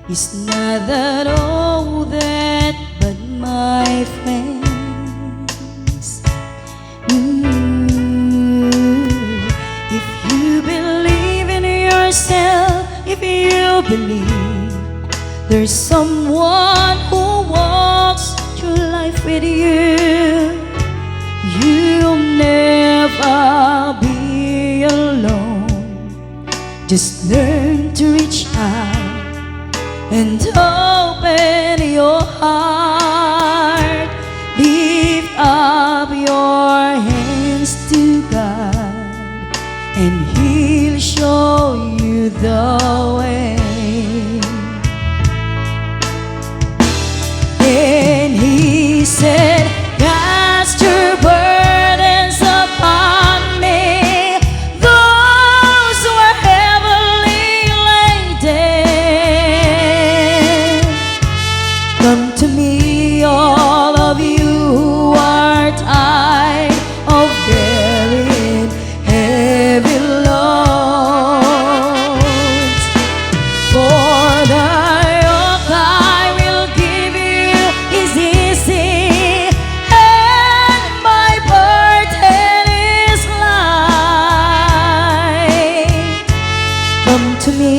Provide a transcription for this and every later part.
is not that all that, but my friends. If you believe in yourself, if you believe there's someone who walks through life with you, you'll never be alone. Just learn to reach out and open your heart. Lift up your hands to God, and He'll show you the way. And He said, cast your burdens upon me, those who are heavily laden. Come to me, all of you who are tired of bearing heavy loads. For the yoke I will give you is easy, and my burden is light. Come to me,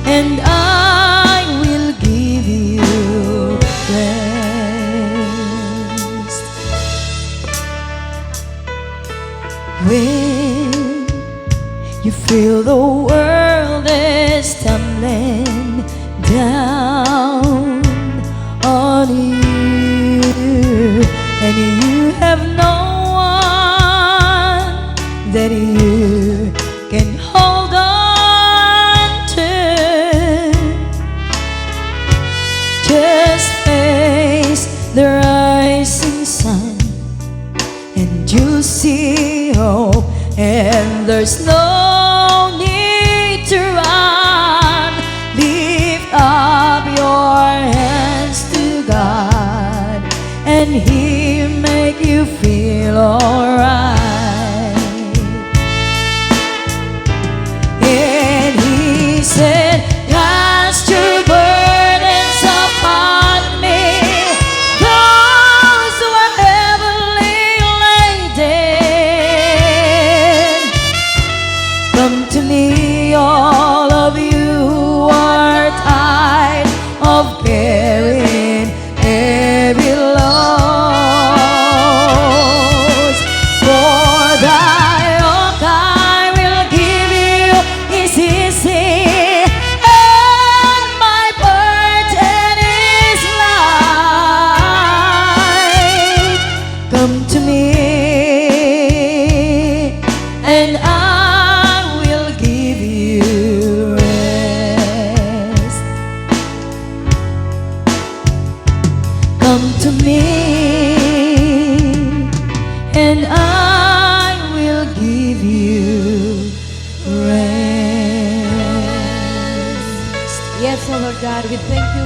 and I will give you rest. When you feel the world is tumbling down on you, and you have no one that you can hold on to, just face the rising sun, and you'll see hope, and there's no need to run. Lift up your hands to God, and He'll make you feel alright. And He said, cast your burdens upon me, those who are heavily laden. Come to me, all of you who are tired of carrying heavy loads. For the yoke I will give you is easy, and my burden is light. Come to me, and I will give you rest. Come to me, and I will give you rest. Yes, O Lord God, we thank you.